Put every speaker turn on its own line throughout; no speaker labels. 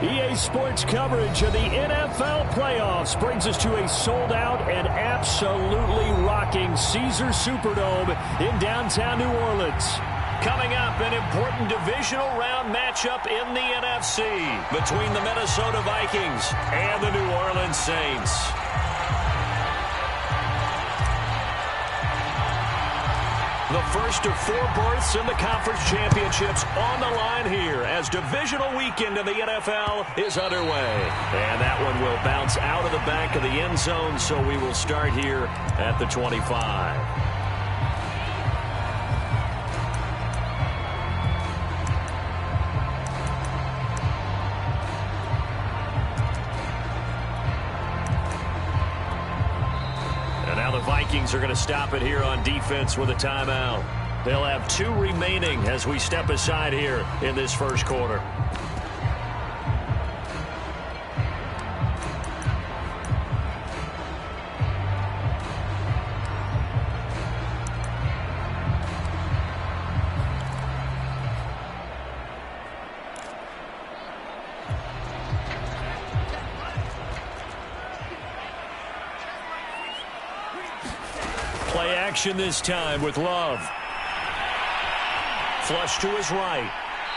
EA Sports coverage of the NFL playoffs brings us to a sold-out and absolutely rocking Caesars Superdome in downtown New Orleans. Coming up, an important divisional round matchup in the NFC between the Minnesota Vikings and the New Orleans Saints. The first of 4 berths in the conference championships on the line here as divisional weekend in the NFL is underway. And that one will bounce out of the back of the end zone, so we will start here at the 25. Vikings are going to stop it here on defense with a timeout. They'll have 2 remaining as we step aside here in this first quarter. Play action this time with Love. Flush to his right.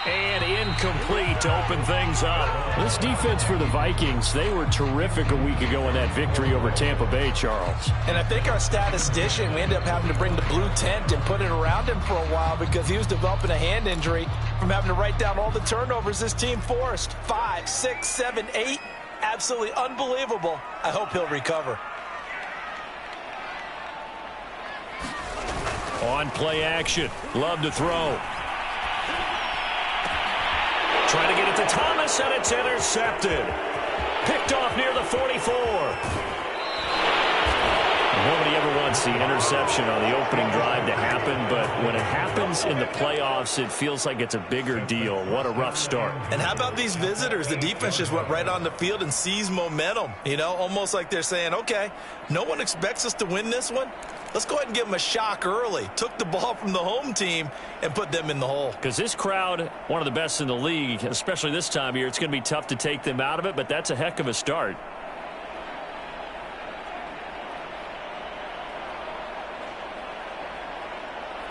And incomplete to open things up. This defense for the Vikings, they were terrific a week ago in that victory over Tampa Bay, Charles.
And I think our statistician, we ended up having to bring the blue tent and put it around him for a while because he was developing a hand injury from having to write down all the turnovers this team forced. 5, 6, 7, 8. Absolutely unbelievable. I hope he'll recover.
On play action. Love to throw. Trying to get it to Thomas, and it's intercepted. Picked off near the 44. Nobody ever wants the interception on the opening drive to happen, but when it happens in the playoffs, it feels like it's a bigger deal. What a rough start.
And how about these visitors? The defense just went right on the field and seized momentum. You know, almost like they're saying, okay, no one expects us to win this one. Let's go ahead and give them a shock early. Took the ball from the home team and put them in the hole.
Because this crowd, one of the best in the league, especially this time of year, it's going to be tough to take them out of it, but that's a heck of a start.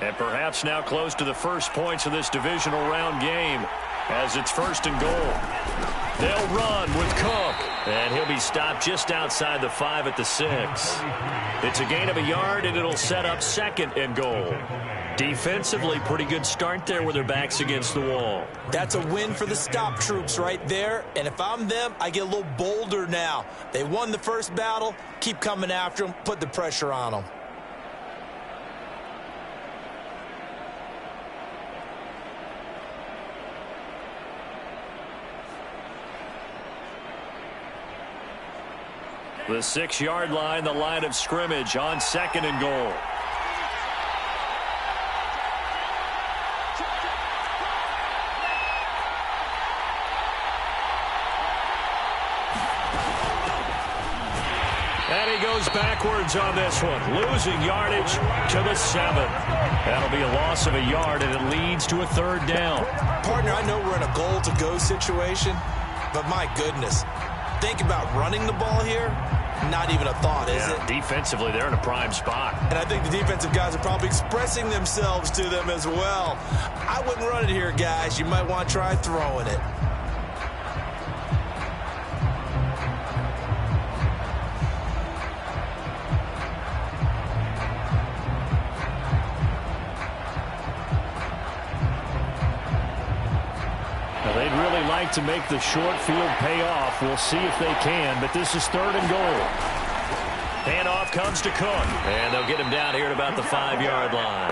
And perhaps now close to the first points of this divisional round game as it's 1st and goal. They'll run with Cook, and he'll be stopped just outside the 5 at the 6. It's a gain of a yard, and it'll set up 2nd and goal. Defensively, pretty good start there with their backs against the wall.
That's a win for the stop troops right there, and if I'm them, I get a little bolder now. They won the first battle, keep coming after them, put the pressure on them.
The 6-yard line, the line of scrimmage on 2nd and goal. And he goes backwards on this one, losing yardage to the 7. That'll be a loss of a yard, and it leads to a 3rd down.
Partner, I know we're in a goal-to-go situation, but my goodness, think about running the ball here. Not even a thought, is it?
Defensively, they're in a prime spot.
And I think the defensive guys are probably expressing themselves to them as well. I wouldn't run it here, guys. You might want to try throwing it.
They'd really like to make the short field pay off. We'll see if they can, but this is 3rd and goal. Handoff comes to Cook, and they'll get him down here at about the 5-yard line.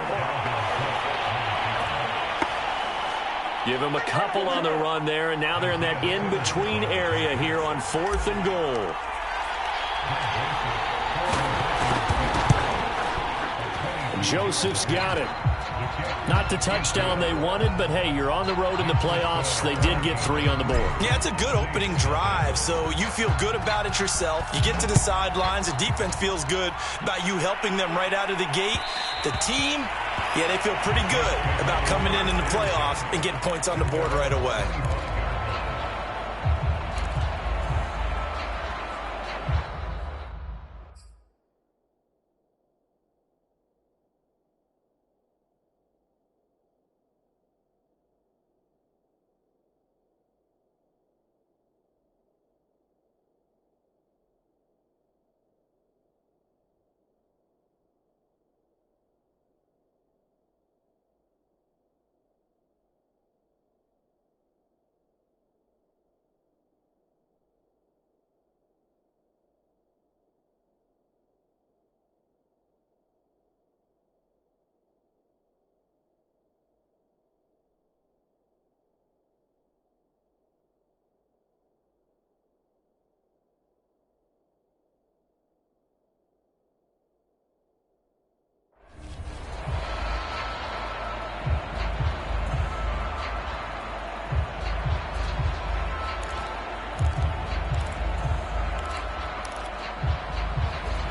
Give him a couple on the run there, and now they're in that in-between area here on 4th and goal. Joseph's got it. Not the touchdown they wanted, but hey, you're on the road in the playoffs. They did get 3 on the board.
Yeah, it's a good opening drive, so you feel good about it yourself. You get to the sidelines. The defense feels good about you helping them right out of the gate. The team, yeah, they feel pretty good about coming in the playoffs and getting points on the board right away.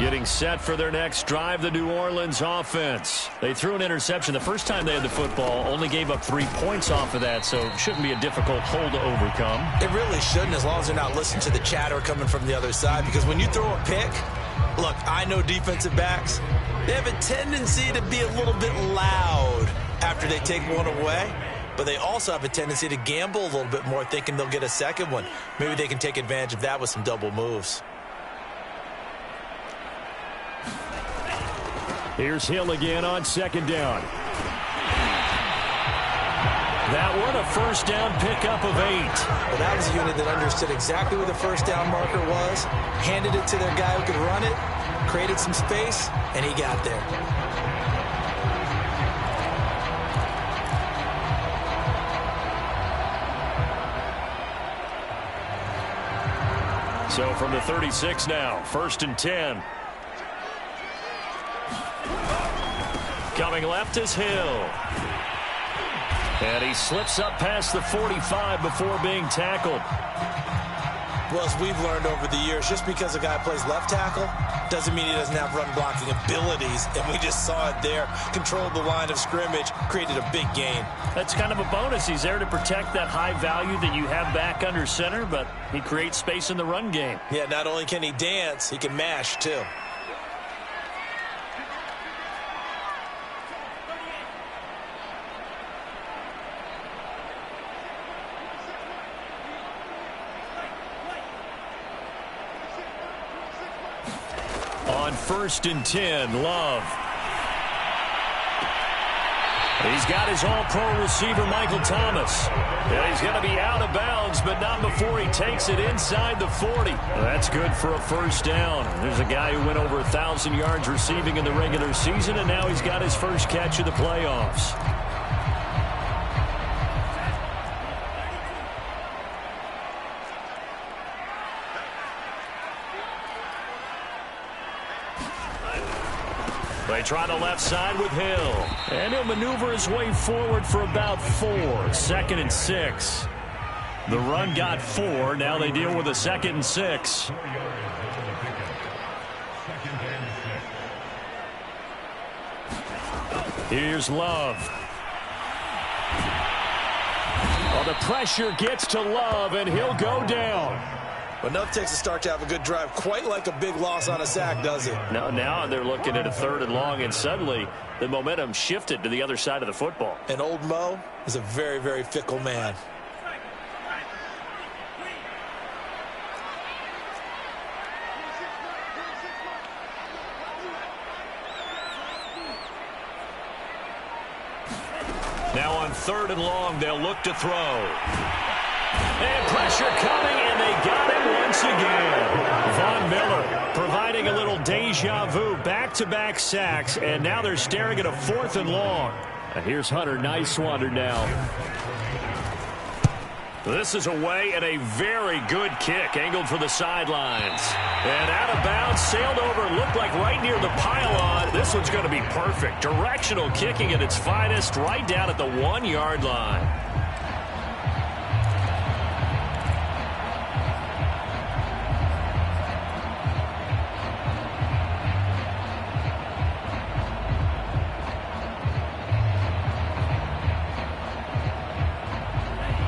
Getting set for their next drive, the New Orleans offense. They threw an interception the first time they had the football, only gave up 3 points off of that, so it shouldn't be a difficult hole to overcome.
It really shouldn't, as long as they're not listening to the chatter coming from the other side, because when you throw a pick, look, I know defensive backs, they have a tendency to be a little bit loud after they take one away, but they also have a tendency to gamble a little bit more, thinking they'll get a second one. Maybe they can take advantage of that with some double moves.
Here's Hill again on second down. That one a first down pickup of 8.
Well, that was a unit that understood exactly where the first down marker was, handed it to their guy who could run it, created some space, and he got there.
So from the 36 now, 1st and 10. Coming left is Hill. And he slips up past the 45 before being tackled.
Well, as we've learned over the years, just because a guy plays left tackle doesn't mean he doesn't have run blocking abilities. And we just saw it there. Controlled the line of scrimmage, created a big gain.
That's kind of a bonus. He's there to protect that high value that you have back under center, but he creates space in the run game.
Yeah, not only can he dance, he can mash too.
On 1st and 10, Love. He's got his all-pro receiver, Michael Thomas. And he's going to be out of bounds, but not before he takes it inside the 40. That's good for a first down. There's a guy who went over 1,000 yards receiving in the regular season, and now he's got his first catch of the playoffs. They try the left side with Hill. And he'll maneuver his way forward for about 4. 2nd and 6. The run got 4. Now they deal with a 2nd and 6. Here's Love. Oh, the pressure gets to Love, and he'll go down.
But enough takes a start to have a good drive, quite like a big loss on a sack, does it?
No, now they're looking at a 3rd and long, and suddenly the momentum shifted to the other side of the football.
And old Mo is a very, very fickle man.
Now on 3rd and long, they'll look to throw. And pressure coming, and they got him once again. Von Miller providing a little deja vu, back-to-back sacks, and now they're staring at a 4th and long. And here's Hunter Nicewander now. This is away, and a very good kick, angled for the sidelines. And out of bounds, sailed over, looked like right near the pylon. This one's going to be perfect. Directional kicking at its finest, right down at the 1-yard line.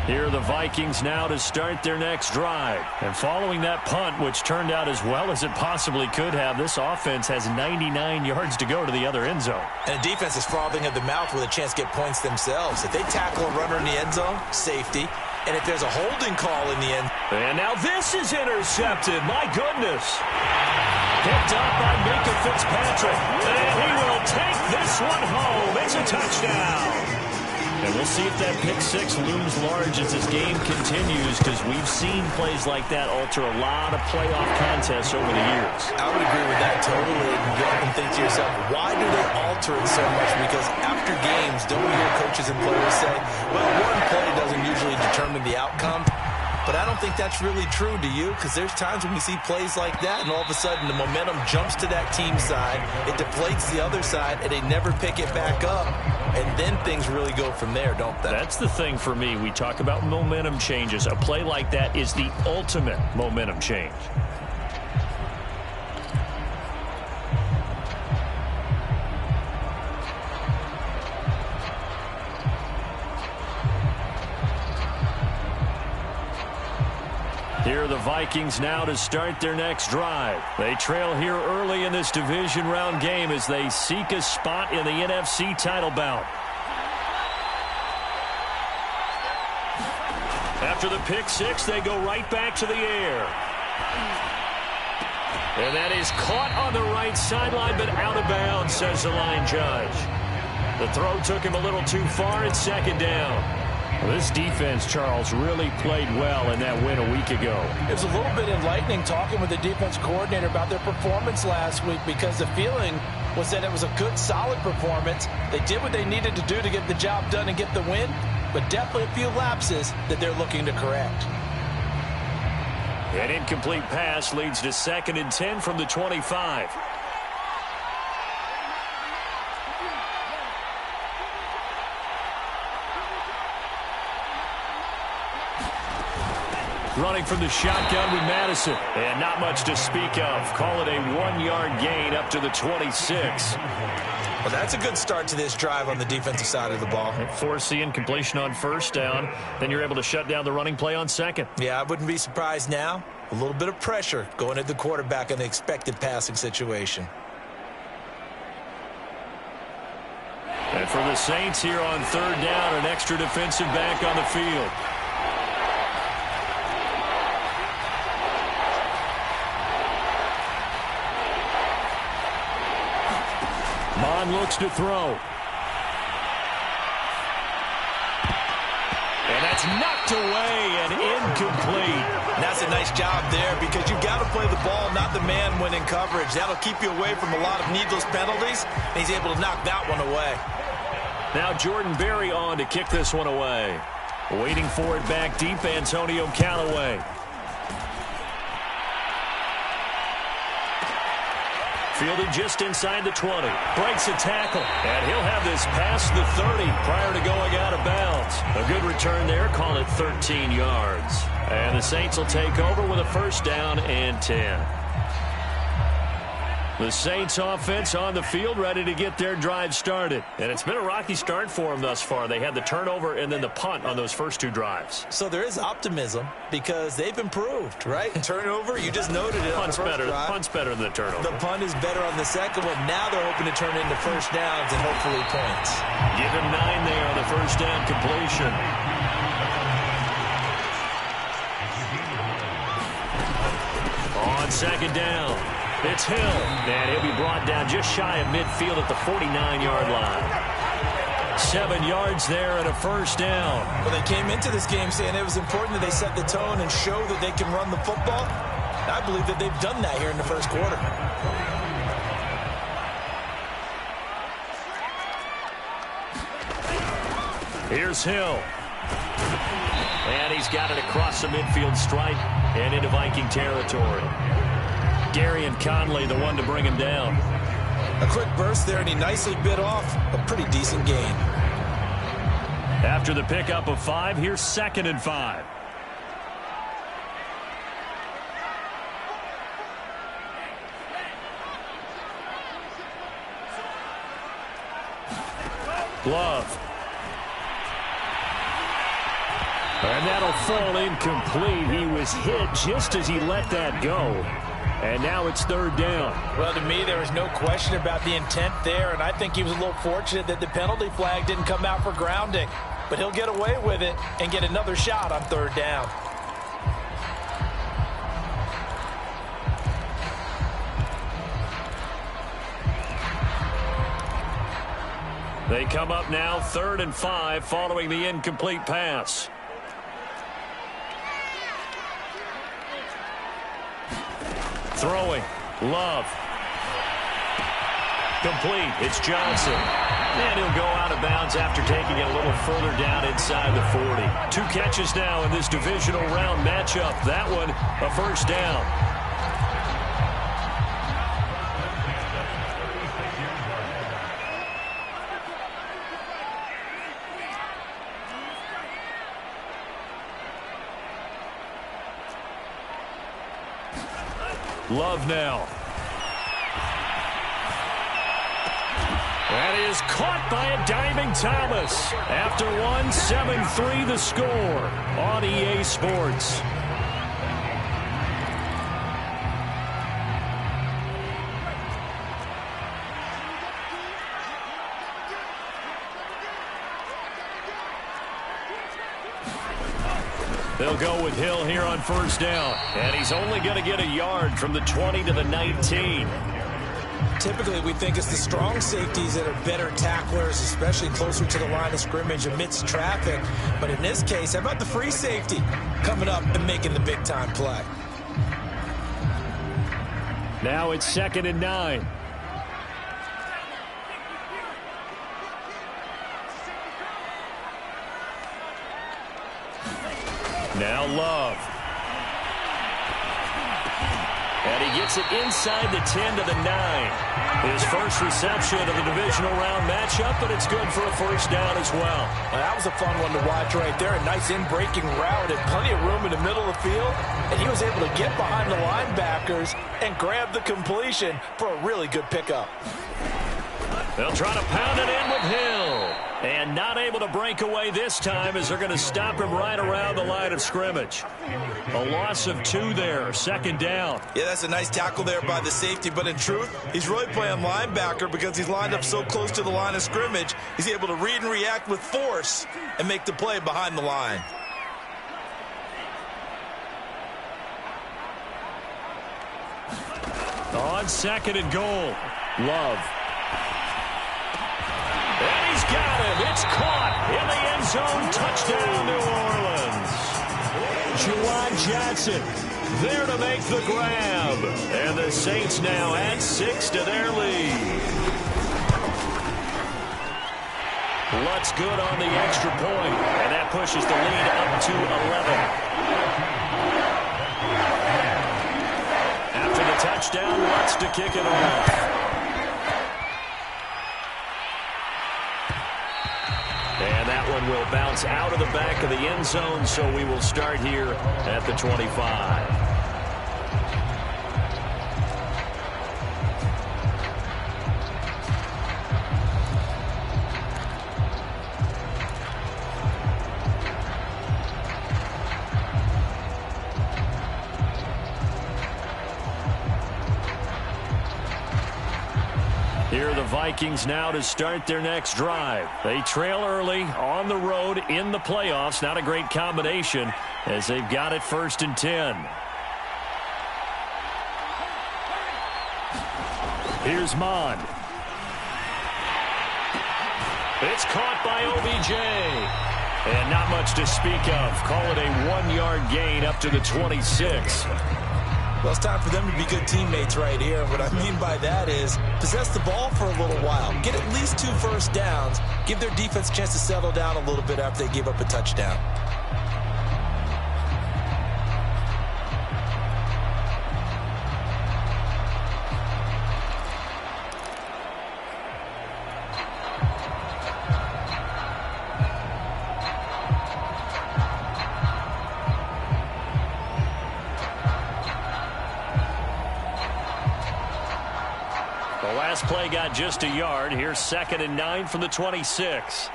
Here are the Vikings now to start their next drive. And following that punt, which turned out as well as it possibly could have, this offense has 99 yards to go to the other end zone.
And the defense is frothing at the mouth with a chance to get points themselves. If they tackle a runner in the end zone, safety. And if there's a holding call in the end.
And now this is intercepted. My goodness. Picked up by Minka Fitzpatrick. And he will take this one home. It's a touchdown. And we'll see if that pick 6 looms large as this game continues, because we've seen plays like that alter a lot of playoff contests over the years.
I would agree with that totally. And you often think to yourself, why do they alter it so much? Because after games, don't we hear coaches and players say, well, one play doesn't usually determine the outcome. But I don't think that's really true, do you? Because there's times when we see plays like that, and all of a sudden the momentum jumps to that team side, it deflates the other side, and they never pick it back up. And then things really go from there, don't they?
That's the thing for me. We talk about momentum changes. A play like that is the ultimate momentum change. Vikings now to start their next drive. They trail here early in this division round game as they seek a spot in the NFC title bout. After the pick six, they go right back to the air. And that is caught on the right sideline, but out of bounds, says the line judge. The throw took him a little too far. It's second down. Well, this defense, Charles, really played well in that win a week ago.
It was a little bit enlightening talking with the defense coordinator about their performance last week, because the feeling was that it was a good, solid performance. They did what they needed to do to get the job done and get the win, but definitely a few lapses that they're looking to correct.
An incomplete pass leads to 2nd and 10 from the 25. Running from the shotgun with Madison. And not much to speak of. Call it a 1-yard gain up to the 26.
Well, that's a good start to this drive on the defensive side of the ball.
Force the incompletion on first down. Then you're able to shut down the running play on second.
Yeah, I wouldn't be surprised now. A little bit of pressure going at the quarterback in the expected passing situation.
And for the Saints here on third down, an extra defensive back on the field. Looks to throw. And that's knocked away and incomplete.
And that's a nice job there, because you've got to play the ball, not the man when in coverage. That'll keep you away from a lot of needless penalties. And he's able to knock that one away.
Now Jordan Berry on to kick this one away. Waiting for it back deep, Antonio Callaway. Fielded just inside the 20. Breaks a tackle. And he'll have this past the 30 prior to going out of bounds. A good return there. Call it 13 yards. And the Saints will take over with a first down and 10. The Saints offense on the field, ready to get their drive started. And it's been a rocky start for them thus far. They had the turnover and then the punt on those first two drives.
So there is optimism because they've improved, right? Turnover, you just noted it on the first drive.
Punt's better than the turnover.
The punt is better on the second one. Now they're hoping to turn into first downs and hopefully points.
Give him 9 there on the first down completion. On second down. It's Hill, and he'll be brought down just shy of midfield at the 49-yard line. 7 yards there and a first down.
Well, they came into this game saying it was important that they set the tone and show that they can run the football. I believe that they've done that here in the first quarter.
Here's Hill. And he's got it across the midfield stripe and into Viking territory. Gary and Conley, the one to bring him down.
A quick burst there, and he nicely bit off a pretty decent gain.
After the pickup of 5, here's 2nd and 5. Love. And that'll fall incomplete. He was hit just as he let that go. And now it's third down.
Well, to me, there was no question about the intent there, and I think he was a little fortunate that the penalty flag didn't come out for grounding. But he'll get away with it and get another shot on third down.
They come up now 3rd and 5 following the incomplete pass. Throwing. Love. Complete. It's Johnson. And he'll go out of bounds after taking it a little further down inside the 40. 2 catches now in this divisional round matchup. That one, a first down. Love now. That is caught by a diving Thomas. After one, 7-3 the score on EA Sports. They'll go with Hill here on first down. And he's only going to get a yard from the 20 to the 19.
Typically, we think it's the strong safeties that are better tacklers, especially closer to the line of scrimmage amidst traffic. But in this case, how about the free safety coming up and making the big-time play?
Now it's 2nd and 9. Now Love. And he gets it inside the 10 to the 9. His first reception of the divisional round matchup, but it's good for a first down as well.
That was a fun one to watch right there. A nice in-breaking route and plenty of room in the middle of the field. And he was able to get behind the linebackers and grab the completion for a really good pickup.
They'll try to pound it in with Hill. And not able to break away this time as they're going to stop him right around the line of scrimmage. A loss of 2 there, 2nd down.
Yeah, that's a nice tackle there by the safety, but in truth, he's really playing linebacker because he's lined up so close to the line of scrimmage. He's able to read and react with force and make the play behind the line.
On 2nd and goal, Love. And he's got him. It's caught in the end zone. Touchdown, New Orleans. Juwan Johnson there to make the grab. And the Saints now add 6 to their lead. Lutz good on the extra point, and that pushes the lead up to 11. After the touchdown, Lutz to kick it off. And that one will bounce out of the back of the end zone, so we will start here at the 25. Here are the Vikings now to start their next drive. They trail early on the road in the playoffs. Not a great combination as they've got it 1st and 10. Here's Mon. It's caught by OBJ. And not much to speak of. Call it a 1-yard gain up to the 26.
Well, it's time for them to be good teammates right here. And what I mean by that is possess the ball for a little while. Get at least 2 first downs. Give their defense a chance to settle down a little bit after they give up a touchdown.
Play got just a yard. Here's 2nd and 9 from the 26.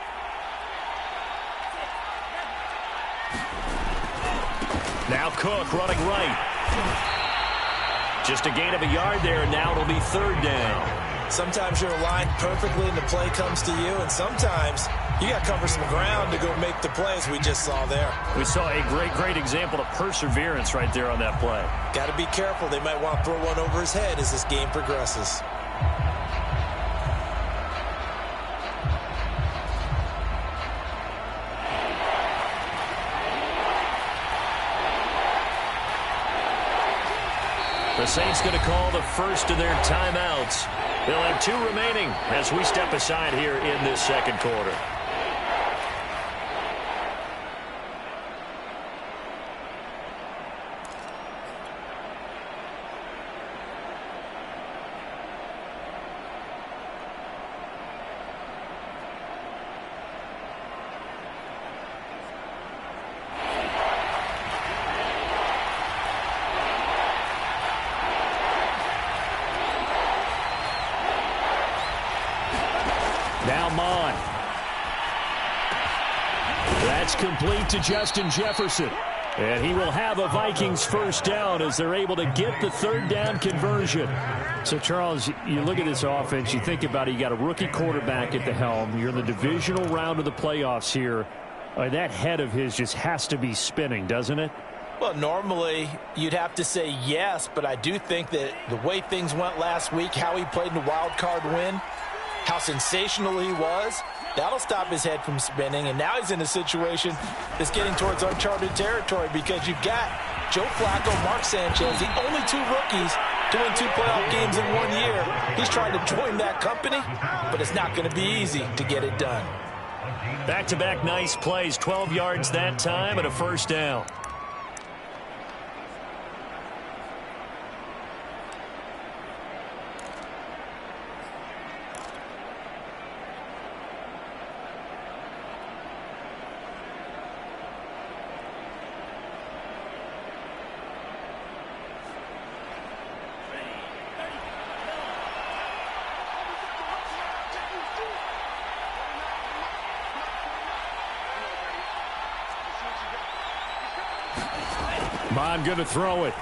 Now Cook running right. Just a gain of a yard there, and now it'll be 3rd down.
Sometimes you're aligned perfectly and the play comes to you, and sometimes you got to cover some ground to go make the play, as we just saw there.
We saw a great example of perseverance right there on that play.
Got to be careful. They might want to throw one over his head as this game progresses.
The Saints going to call the first of their timeouts. They'll have 2 remaining as we step aside here in this 2nd quarter. Now Mon. That's complete to Justin Jefferson. And he will have a Vikings first down as they're able to get the 3rd down conversion.
So, Charles, you look at this offense, you think about it, you got a rookie quarterback at the helm. You're in the divisional round of the playoffs here. That head of his just has to be spinning, doesn't it?
Well, normally you'd have to say yes, but I do think that the way things went last week, how he played in the wild card win, how sensational he was, that'll stop his head from spinning. And now he's in a situation that's getting towards uncharted territory because you've got Joe Flacco, Mark Sanchez, the only two rookies to win 2 playoff games in 1 year. He's trying to join that company, but it's not going to be easy to get it done.
Back-to-back nice plays, 12 yards that time and a first down.
Bond going to throw it.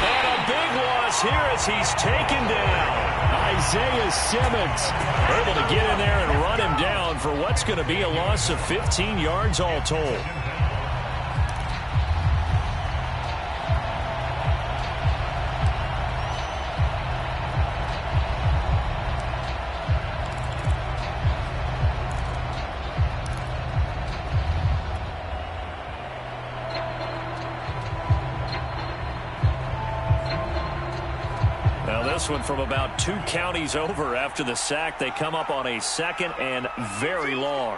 And a big loss here as he's taken down.
Isaiah Simmons
able to get in there and run him down for what's going to be a loss of 15 yards all told. This one from about 2 counties over after the sack. They come up on a 2nd and very long.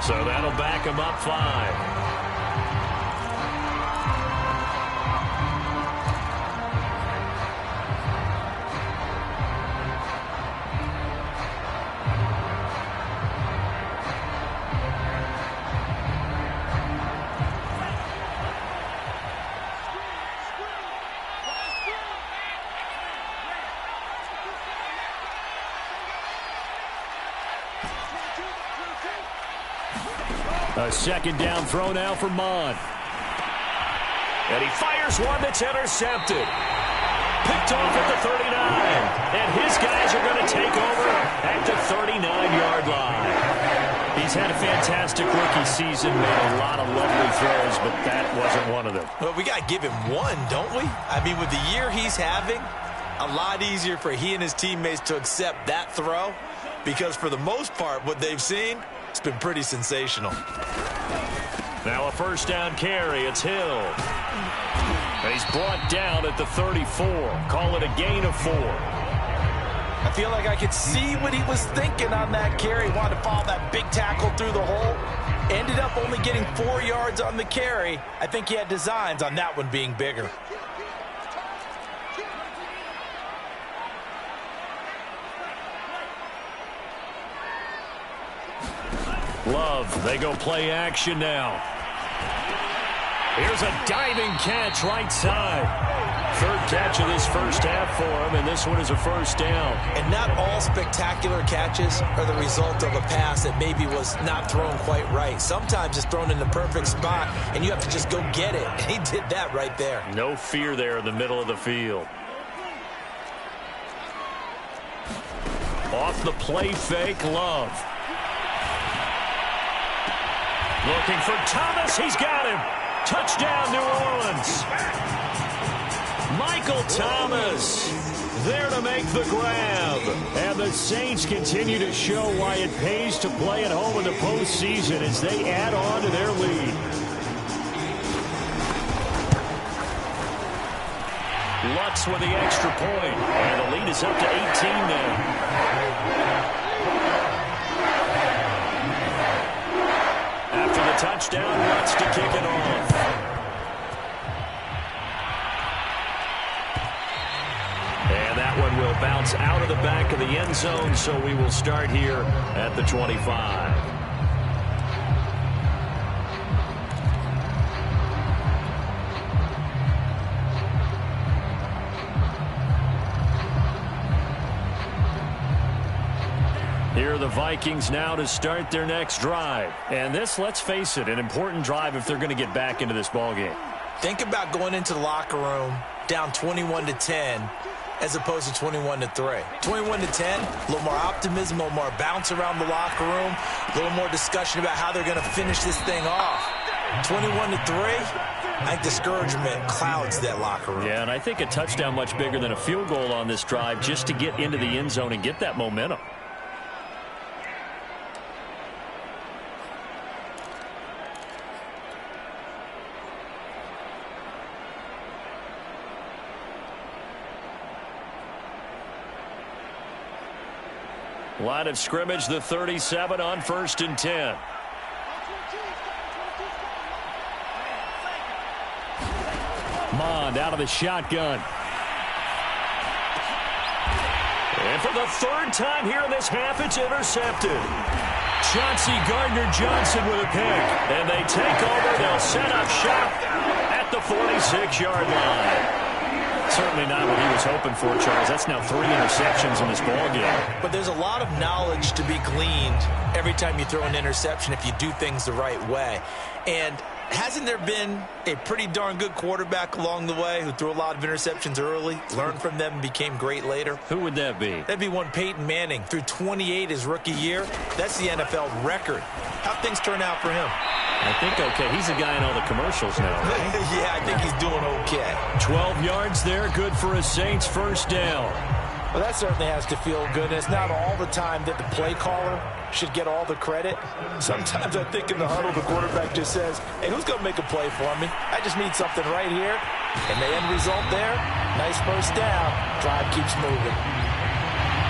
So that'll back him up 5.
A 2nd down throw now for Mond.
And he fires one that's intercepted. Picked off at the 39. And his guys are going to take over at the 39-yard line. He's had a fantastic rookie season, made a lot of lovely throws, but that wasn't one of them.
Well, we got to give him one, don't we? I mean, with the year he's having, a lot easier for he and his teammates to accept that throw because for the most part, what they've seen, it's been pretty sensational.
Now a first down carry. It's Hill. And he's brought down at the 34. Call it a gain of 4.
I feel like I could see what he was thinking on that carry. Wanted to follow that big tackle through the hole. Ended up only getting 4 yards on the carry. I think he had designs on that one being bigger.
Love, they go play action now. Here's a diving catch right side. 3rd catch of this first half for him, and this one is a first down.
And not all spectacular catches are the result of a pass that maybe was not thrown quite right. Sometimes it's thrown in the perfect spot, and you have to just go get it. And he did that right there.
No fear there in the middle of the field. Off the play fake, Love. Looking for Thomas. He's got him. Touchdown, New Orleans. Michael Thomas there to make the grab.
And the Saints continue to show why it pays to play at home in the postseason as they add on to their lead.
Lutz with the extra point. And the lead is up to 18 now. Touchdown, Lutz to kick it off. And that one will bounce out of the back of the end zone, so we will start here at the 25. Here are the Vikings now to start their next drive. And this, let's face it, an important drive if they're going to get back into this ballgame.
Think about going into the locker room down 21-10 as opposed to 21-3. 21-10, a little more optimism, a little more bounce around the locker room, a little more discussion about how they're going to finish this thing off. 21-3, I think discouragement clouds that locker room.
Yeah, and I think a touchdown much bigger than a field goal on this drive just to get into the end zone and get that momentum. Line of scrimmage, the 37 on 1st and 10. Mond out of the shotgun. And for the third time here in this half, it's intercepted. Chauncey Gardner-Johnson with a pick. And they take over. They'll set up shop at the 46-yard line. Certainly not what he was hoping for, Charles. That's now 3 interceptions in this ballgame.
But there's a lot of knowledge to be gleaned every time you throw an interception if you do things the right way. And hasn't there been a pretty darn good quarterback along the way who threw a lot of interceptions early, learned from them, and became great later?
Who would that be?
That'd be one Peyton Manning. Threw 28 his rookie year. That's the NFL record. How'd things turn out for him?
I think okay. He's a guy in all the commercials now, right?
Yeah, I think he's doing okay.
12 yards there, good for a Saints first down.
Well, that certainly has to feel good. And it's not all the time that the play caller should get all the credit. Sometimes I think in the huddle, the quarterback just says, hey, who's going to make a play for me? I just need something right here. And the end result there, nice first down. Drive keeps moving.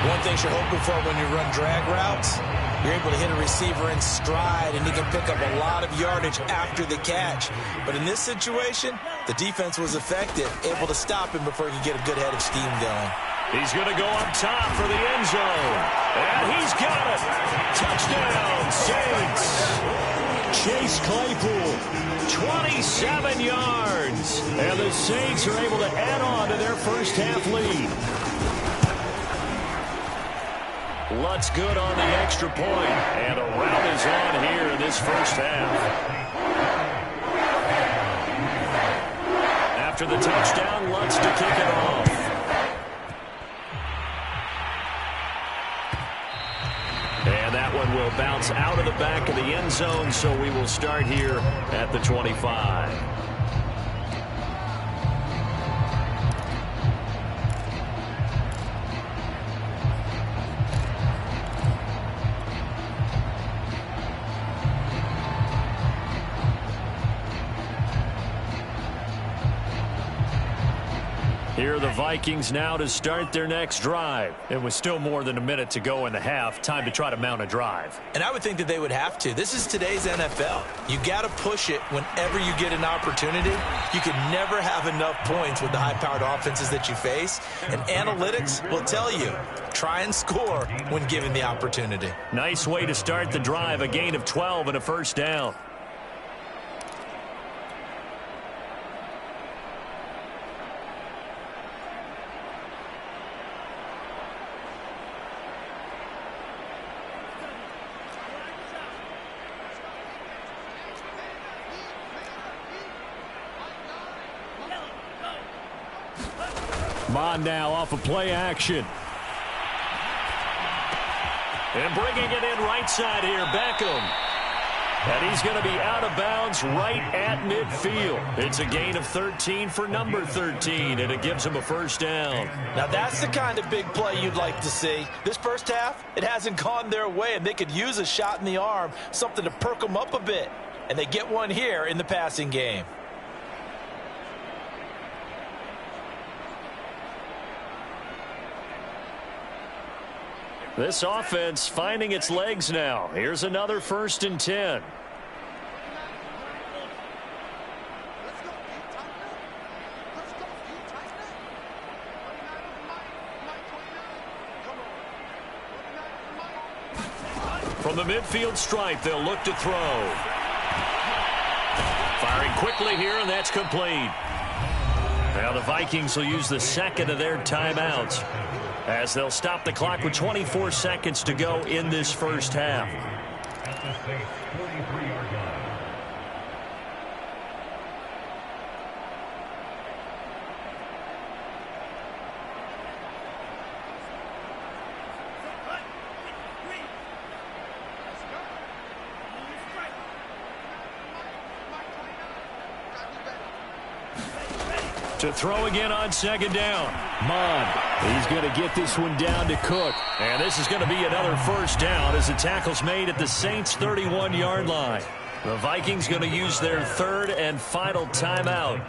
One thing you're hoping for when you run drag routes, you're able to hit a receiver in stride, and he can pick up a lot of yardage after the catch. But in this situation, the defense was effective, able to stop him before he could get a good head of steam going.
He's going to go up top for the end zone. And he's got it. Touchdown, Saints. Chase Claypool, 27 yards. And the Saints are able to add on to their first half lead. Lutz good on the extra point, and a rout is on here in this first half. After the touchdown, Lutz to kick it off. And that one will bounce out of the back of the end zone, so we will start here at the 25. Here are the Vikings now to start their next drive. It was still more than a minute to go in the half. Time to try to mount a drive.
And I would think that they would have to. This is today's NFL. You got to push it whenever you get an opportunity. You can never have enough points with the high-powered offenses that you face. And analytics will tell you, try and score when given the opportunity.
Nice way to start the drive. A gain of 12 and a first down. Mond now off of play action. And bringing it in right side here, Beckham. And he's going to be out of bounds right at midfield. It's a gain of 13 for number 13, and it gives him a first down.
Now that's the kind of big play you'd like to see. This first half, it hasn't gone their way, and they could use a shot in the arm, something to perk them up a bit. And they get one here in the passing game.
This offense finding its legs now. Here's another 1st and 10. From the midfield stripe, they'll look to throw. Firing quickly here, and that's complete. Now the Vikings will use the second of their timeouts. as they'll stop the clock with 24 seconds to go in this first half.
At the Saints' 43-yard line.
To throw again on second down.
Mon, he's going to get this one down to Cook.
And this is going to be another first down as the tackle's made at the Saints' 31-yard line. The Vikings going to use their third and final timeout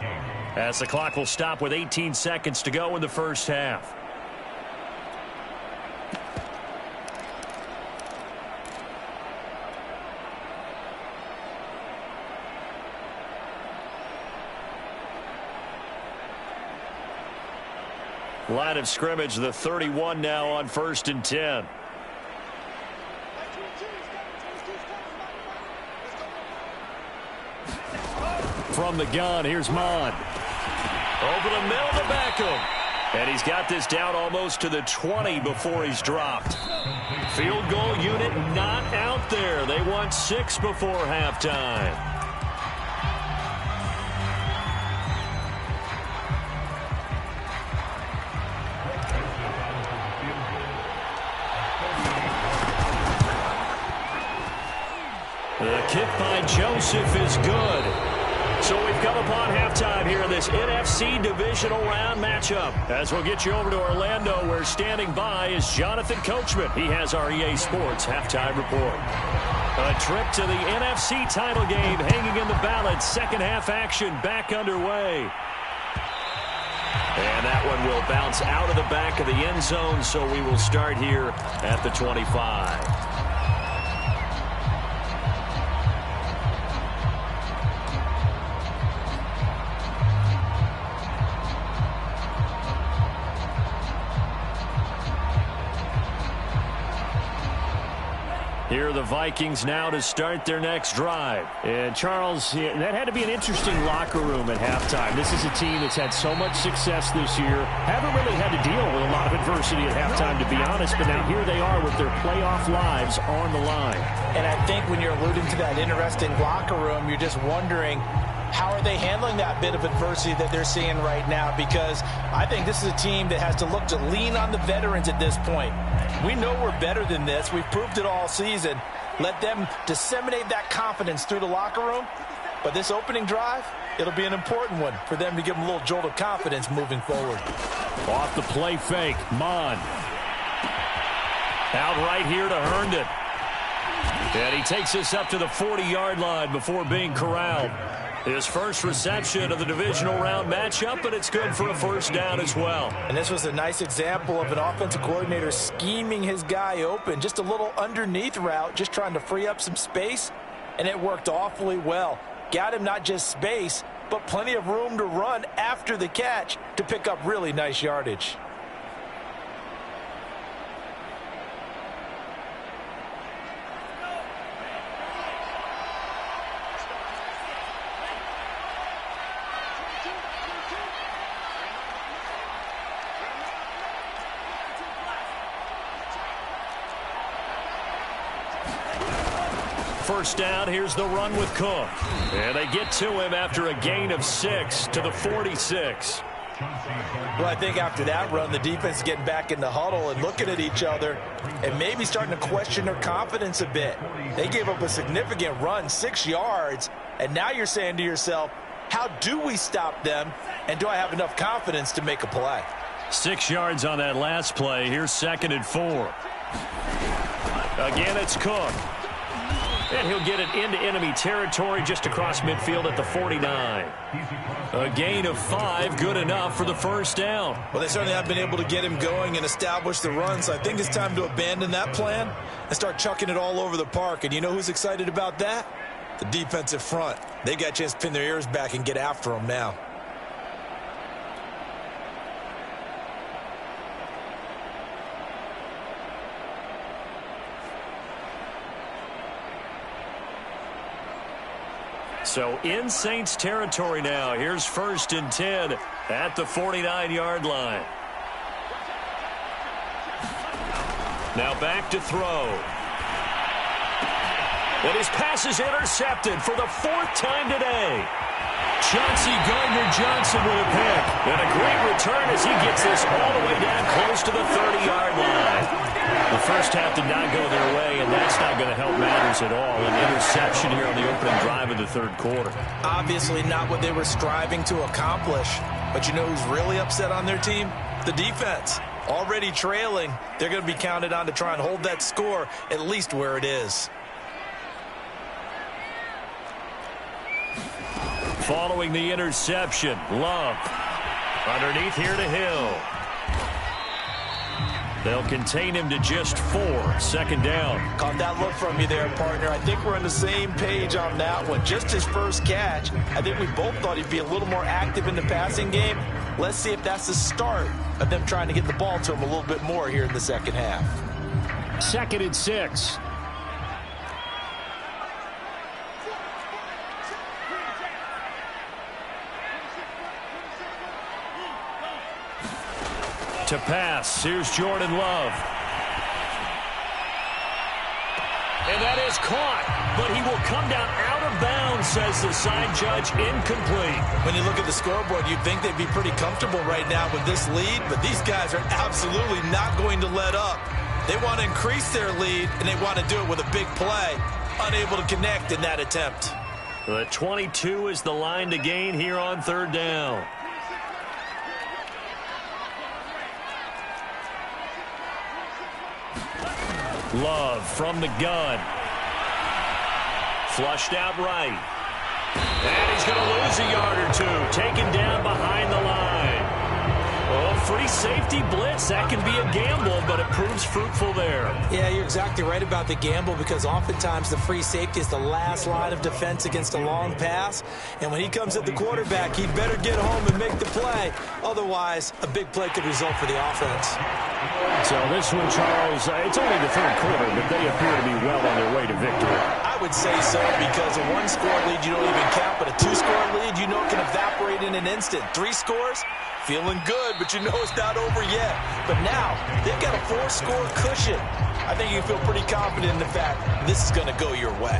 as the clock will stop with 18 seconds to go in the first half. Line of scrimmage, the 31 now on 1st and 10.
From the gun, here's Mon.
Over the middle to Beckham. And he's got this down almost to the 20 before he's dropped. Field goal unit not out there. They want 6 before halftime. The kick by Joseph is good. So we've come upon halftime here in this NFC divisional round matchup. As we'll get you over to Orlando, where standing by is Jonathan Coachman. He has our EA Sports halftime report. A trip to the NFC title game hanging in the balance. Second half action back underway. And that one will bounce out of the back of the end zone, so we will start here at the 25. Here are the Vikings now to start their next drive.
And Charles, that had to be an interesting locker room at halftime. This is a team that's had so much success this year. Haven't really had to deal with a lot of adversity at halftime, to be honest. But now here they are with their playoff lives on the line.
And I think when you're alluding to that interesting locker room, you're just wondering, how are they handling that bit of adversity that they're seeing right now? Because I think this is a team that has to look to lean on the veterans at this point. We know we're better than this. We've proved it all season. Let them disseminate that confidence through the locker room. But this opening drive, it'll be an important one for them to give them a little jolt of confidence moving forward.
Off the play fake, Mon.
Out right here to Herndon. And he takes us up to the 40-yard line before being corralled. His first reception of the divisional round matchup, but it's good for a first down as well.
And this was a nice example of an offensive coordinator scheming his guy open. Just a little underneath route, just trying to free up some space, and it worked awfully well. Got him not just space, but plenty of room to run after the catch to pick up really nice yardage.
First down, here's the run with Cook. And they get to him after a gain of 6 to the 46.
Well, I think after that run, the defense is getting back in the huddle and looking at each other and maybe starting to question their confidence a bit. They gave up a significant run, 6 yards, and now you're saying to yourself, how do we stop them, and do I have enough confidence to make a play?
6 yards on that last play. Here's 2nd and 4. Again, it's Cook. And he'll get it into enemy territory just across midfield at the 49. A gain of 5, good enough for the first down.
Well, they certainly have been able to get him going and establish the run, so I think it's time to abandon that plan and start chucking it all over the park. And you know who's excited about that? The defensive front. They got a chance to pin their ears back and get after him now.
So in Saints territory now. Here's 1st and 10 at the 49-yard line. Now back to throw. And his pass is intercepted for the 4th time today. Chauncey Gardner-Johnson with a pick. And a great return as he gets this all the way down close to the 30-yard line. The first half did not go their way, and that's not going to help matters at all. An interception here on the opening drive of the 3rd quarter.
Obviously not what they were striving to accomplish. But you know who's really upset on their team? The defense. Already trailing, they're going to be counted on to try and hold that score at least where it is.
Following the interception, Love. Underneath here to Hill. They'll contain him to just 4. 2nd down.
Caught that look from you there, partner. I think we're on the same page on that one. Just his first catch. I think we both thought he'd be a little more active in the passing game. Let's see if that's the start of them trying to get the ball to him a little bit more here in the 2nd half.
2nd and 6.
To pass, here's Jordan Love. And that is caught, but he will come down out of bounds, says the side judge, incomplete.
When you look at the scoreboard, you'd think they'd be pretty comfortable right now with this lead, but these guys are absolutely not going to let up. They want to increase their lead, and they want to do it with a big play. Unable to connect in that attempt.
The 22 is the line to gain here on 3rd down. Love from the gun. Flushed out right. And he's going to lose a yard or 2. Taken down behind the line. Oh, free safety blitz. That can be a gamble, but it proves fruitful there.
Yeah, you're exactly right about the gamble because oftentimes the free safety is the last line of defense against a long pass. And when he comes at the quarterback, he better get home and make the play. Otherwise, a big play could result for the offense.
So this one, Charles, it's only the 3rd quarter, but they appear to be well on their way to victory.
I would say so because a 1-score lead you don't even count, but a 2-score lead you know can evaporate in an instant. 3 scores, feeling good, but you know it's not over yet. But now, they've got a 4-score cushion. I think you can feel pretty confident in the fact this is going to go your way.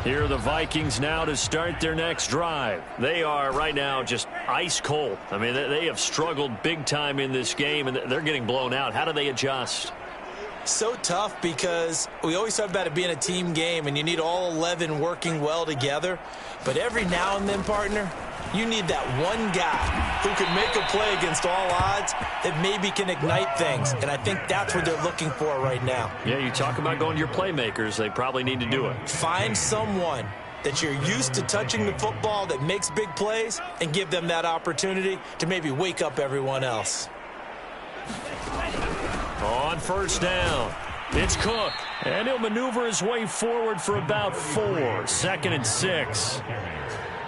Here are the Vikings now to start their next drive. They are right now just ice cold. I mean, they have struggled big time in this game, and they're getting blown out. How do they adjust?
So tough because we always talk about it being a team game, and you need all 11 working well together. But every now and then, partner, you need that one guy who can make a play against all odds that maybe can ignite things. And I think that's what they're looking for right now.
Yeah, you talk about going to your playmakers. They probably need to do it.
Find someone that you're used to touching the football that makes big plays and give them that opportunity to maybe wake up everyone else.
On 1st down, it's Cook. And he'll maneuver his way forward for about 4. 2nd and 6.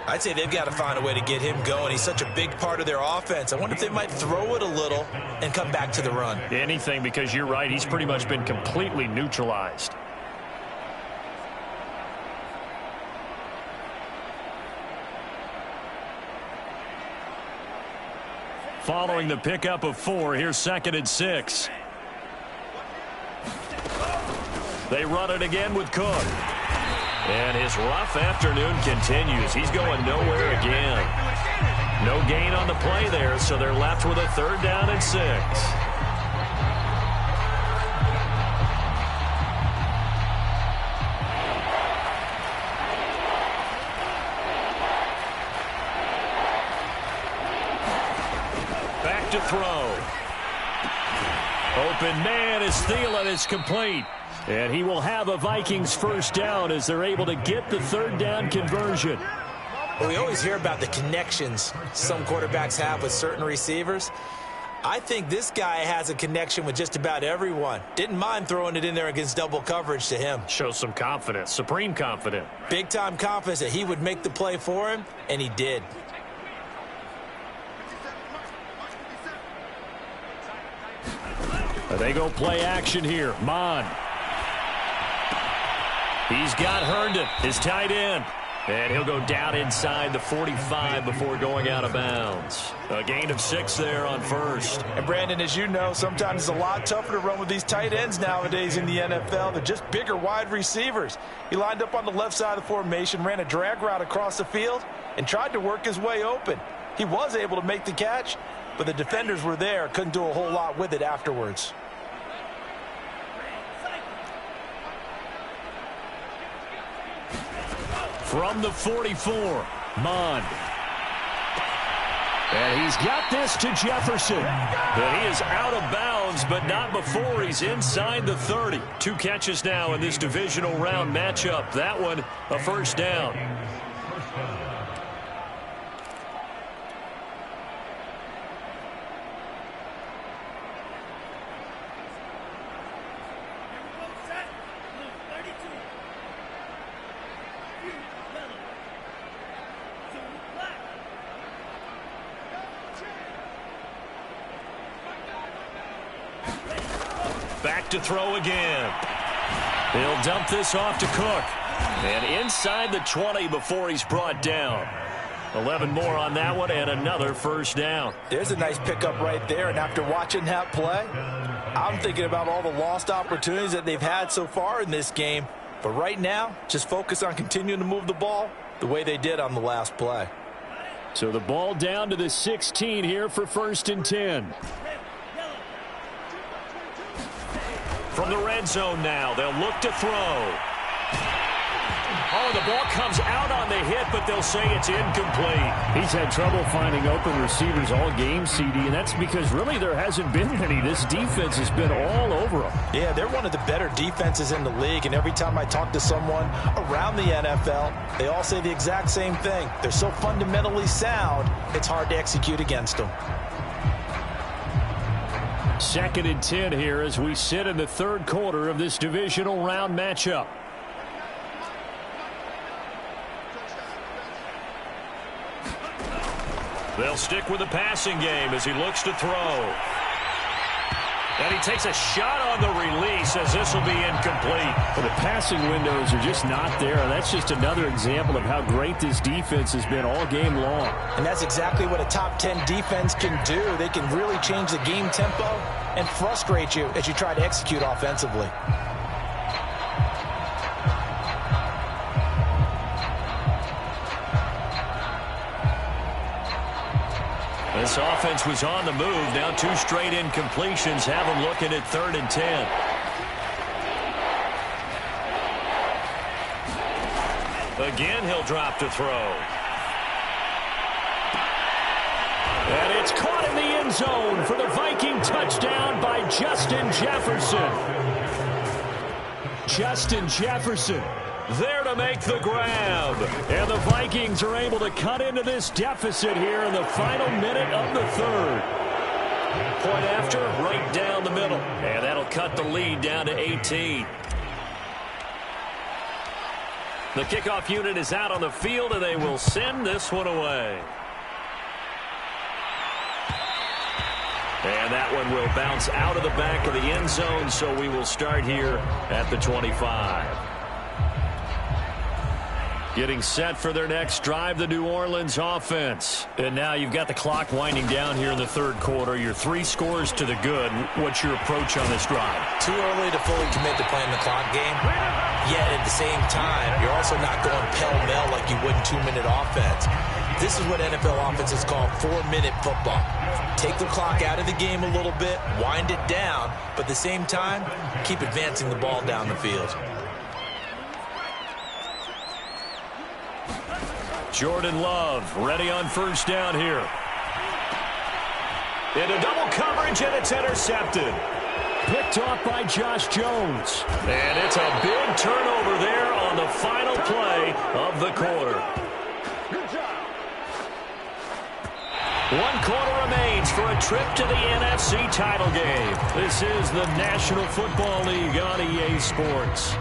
I'd say they've got to find a way to get him going. He's such a big part of their offense. I wonder if they might throw it a little and come back to the run.
Anything, because you're right. He's pretty much been completely neutralized. Following the pickup of 4, here's 2nd and 6. They run it again with Cook. And his rough afternoon continues. He's going nowhere again. No gain on the play there, so they're left with a 3rd down and 6. Back to throw. Open man is Thielen. It's complete. And he will have a Vikings 1st down as they're able to get the 3rd down conversion.
Well, we always hear about the connections some quarterbacks have with certain receivers. I think this guy has a connection with just about everyone. Didn't mind throwing it in there against double coverage to him.
Shows some confidence, supreme confidence.
Big-time confidence that he would make the play for him, and he did.
They go play action here. Mon.
He's got Herndon, his tight end. And he'll go down inside the 45 before going out of bounds. A gain of 6 there on first.
And Brandon, as you know, sometimes it's a lot tougher to run with these tight ends nowadays in the NFL. They're just bigger wide receivers. He lined up on the left side of the formation, ran a drag route across the field, and tried to work his way open. He was able to make the catch, but the defenders were there, couldn't do a whole lot with it afterwards.
From the 44, Mon. And he's got this to Jefferson.
But he is out of bounds, but not before he's inside the 30. 2 catches now in this divisional round matchup. That one, a first down. Back to throw again. He'll dump this off to Cook. And inside the 20 before he's brought down. 11 more on that one and another first down.
There's a nice pickup right there, and after watching that play, I'm thinking about all the lost opportunities that they've had so far in this game. But right now, just focus on continuing to move the ball the way they did on the last play.
So the ball down to the 16 here for 1st and 10.
From the red zone now, they'll look to throw. Oh, the ball comes out on the hit, but they'll say it's incomplete.
He's had trouble finding open receivers all game, CD, and that's because really there hasn't been any. This defense has been all over them.
Yeah, they're one of the better defenses in the league, and every time I talk to someone around the NFL, they all say the exact same thing. They're so fundamentally sound, it's hard to execute against them.
2nd and 10 here as we sit in the 3rd quarter of this divisional round matchup.
They'll stick with the passing game as he looks to throw. And he takes a shot on the release as this will be incomplete.
Well, the passing windows are just not there. That's just another example of how great this defense has been all game long.
And that's exactly what a top 10 defense can do. They can really change the game tempo and frustrate you as you try to execute offensively.
This offense was on the move. Now 2 straight incompletions have them looking at 3rd and 10. Again, he'll drop to throw.
And it's caught in the end zone for the Viking touchdown by Justin Jefferson. Justin Jefferson there to make the grab. And the Vikings are able to cut into this deficit here in the final minute of the 3rd.
Point after, right down the middle. And that'll cut the lead down to 18. The kickoff unit is out on the field, and they will send this one away. And that one will bounce out of the back of the end zone, so we will start here at the 25. Getting set for their next drive, the New Orleans offense. And now you've got the clock winding down here in the 3rd quarter. You're 3 scores to the good. What's your approach on this drive?
Too early to fully commit to playing the clock game. Yet at the same time, you're also not going pell-mell like you would in 2-minute offense. This is what NFL offenses call 4-minute football. Take the clock out of the game a little bit, wind it down, but at the same time, keep advancing the ball down the field.
Jordan Love ready on 1st down here. Into double coverage, and it's intercepted.
Picked off by Josh Jones.
And it's a big turnover there on the final play of the quarter. 1 quarter remains for a trip to the NFC title game. This is the National Football League on EA Sports.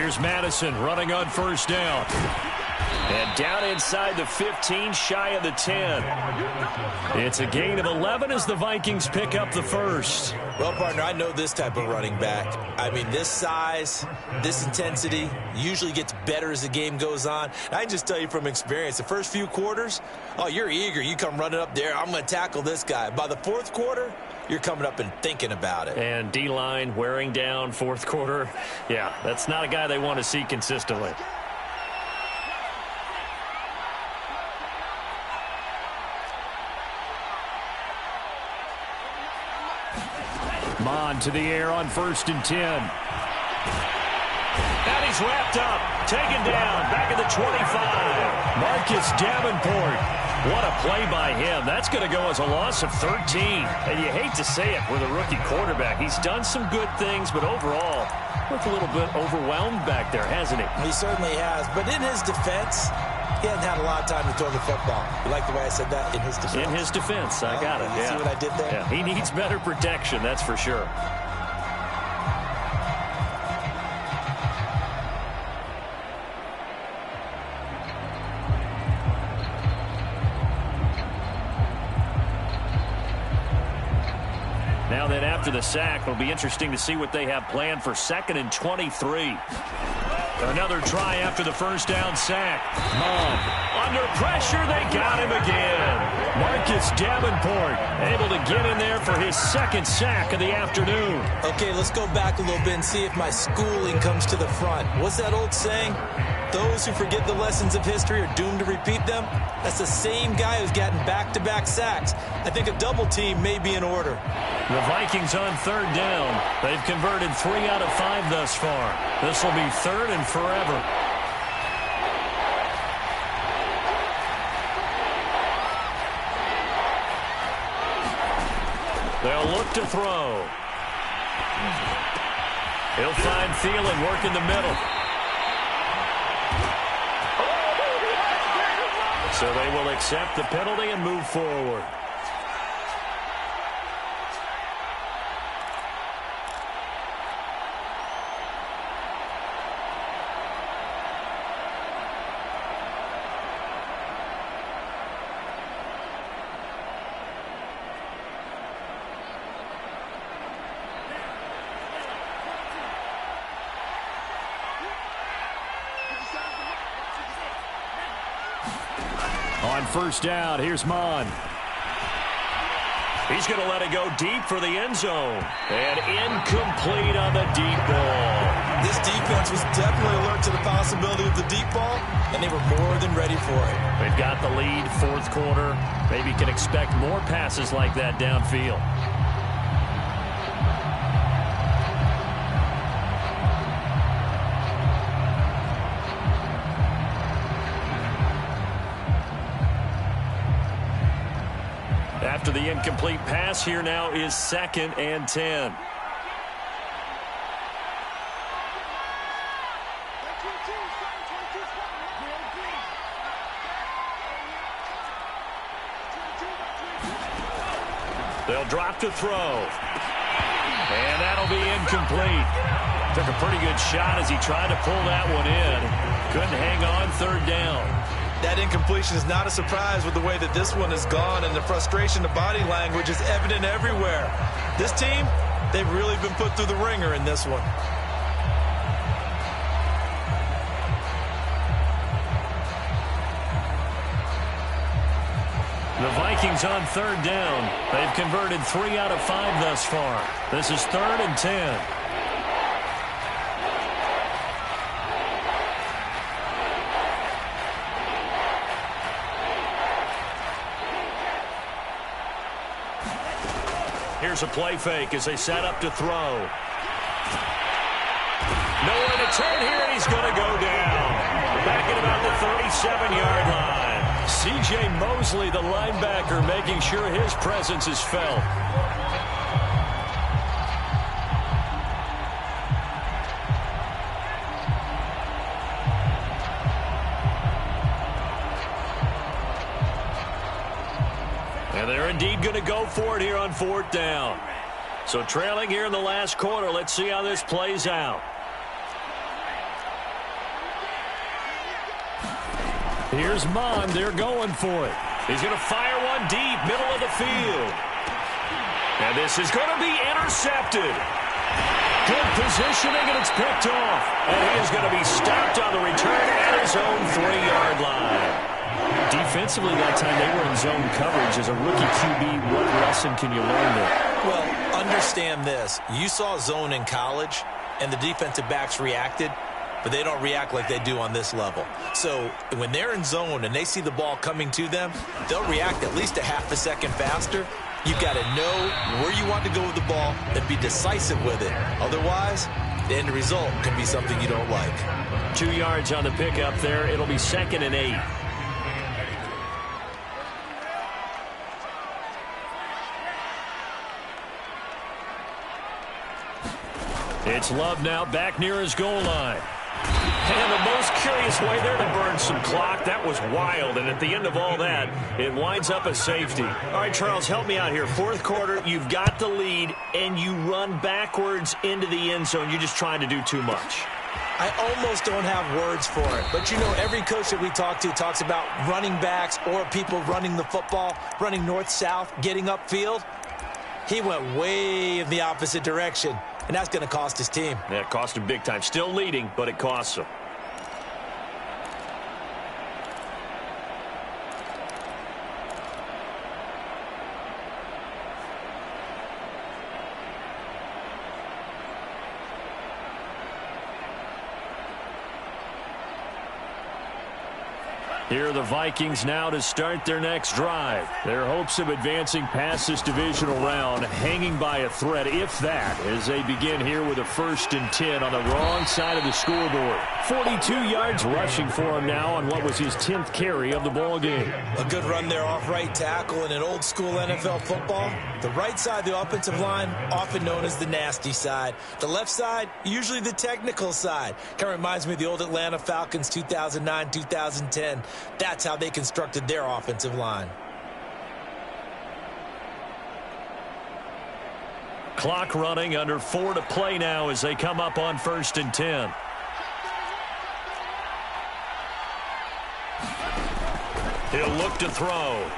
Here's Madison running on first down. And down inside the 15, shy of the 10. It's a gain of 11 as the Vikings pick up the first.
Well, partner, I know this type of running back. I mean, this size, this intensity usually gets better as the game goes on. I can just tell you from experience, the first few quarters, oh, you're eager. You come running up there, I'm going to tackle this guy. By the fourth quarter, you're coming up and thinking about it.
And D-line wearing down fourth quarter. Yeah, that's not a guy they want to see consistently. Mon to the air on 1st and 10. And he's wrapped up, taken down, back at the 25. Marcus Davenport. What a play by him. That's going to go as a loss of 13. And you hate to say it with a rookie quarterback. He's done some good things, but overall, looked a little bit overwhelmed back there, hasn't he?
He certainly has. But in his defense, he hasn't had a lot of time to throw the football. You like the way I said that? In his defense.
In his defense. I got it.
You see what I did there?
Yeah, he needs better protection, that's for sure. Now then, after the sack, it'll be interesting to see what they have planned for 2nd and 23. Another try after the first down sack. Under pressure, they got him again. Marcus Davenport able to get in there for his 2nd sack of the afternoon.
Okay, let's go back a little bit and see if my schooling comes to the front. What's that old saying? Those who forget the lessons of history are doomed to repeat them. That's the same guy who's gotten back-to-back sacks. I think a double team may be in order.
The Vikings on 3rd down. They've converted 3 out of 5 thus far. This will be 3rd and forever. They'll look to throw. He'll find Thielen working the middle. So they will accept the penalty and move forward. On 1st down, here's Mon. He's going to let it go deep for the end zone. And incomplete on the deep ball.
This defense was definitely alert to the possibility of the deep ball, and they were more than ready for it.
They've got the lead, 4th quarter. Maybe can expect more passes like that downfield. After the incomplete pass, here now is 2nd and 10. They'll drop to throw. And that'll be incomplete. Took a pretty good shot as he tried to pull that one in. Couldn't hang on, 3rd down.
That incompletion is not a surprise with the way that this one has gone, and the frustration, the body language is evident everywhere. This team, they've really been put through the ringer in this one.
The Vikings on 3rd down. They've converted 3 out of 5 thus far. This is 3rd and 10. Here's a play fake as they set up to throw. Nowhere to turn here, and he's going to go down. Back at about the 37-yard line. C.J. Mosley, the linebacker, making sure his presence is felt. And they're indeed going to go for it here on 4th down. So trailing here in the last quarter, let's see how this plays out.
Here's Mon. They're going for it.
He's going to fire one deep, middle of the field. And this is going to be intercepted. Good positioning, and it's picked off. And he is going to be stopped on the return at his own 3-yard line. Defensively, that time they were in zone coverage. As a rookie QB, what lesson can you learn there?
Well, understand this. You saw zone in college, and the defensive backs reacted, but they don't react like they do on this level. So when they're in zone and they see the ball coming to them, they'll react at least a half a second faster. You've got to know where you want to go with the ball and be decisive with it. Otherwise, the end result can be something you don't like.
2 yards on the pickup there. It'll be 2nd and 8. It's Love now back near his goal line. And the most curious way there to burn some clock. That was wild. And at the end of all that, it winds up a safety. All right, Charles, help me out here. 4th quarter, you've got the lead, and you run backwards into the end zone. You're just trying to do too much.
I almost don't have words for it. But, you know, every coach that we talk to talks about running backs or people running the football, running north-south, getting upfield. He went way in the opposite direction. And that's going to cost his team.
Yeah, it cost him big time. Still leading, but it costs him. Here are the Vikings now to start their next drive.
Their hopes of advancing past this divisional round hanging by a thread, if that, as they begin here with a 1st and 10 on the wrong side of the scoreboard. 42 yards rushing for him now on what was his 10th carry of the ball game.
A good run there off right tackle in an old school NFL football. The right side of the offensive line, often known as the nasty side. The left side, usually the technical side. Kind of reminds me of the old Atlanta Falcons 2009-2010. That's how they constructed their offensive line.
Clock running, under 4 to play now as they come up on 1st and 10. He'll look to throw.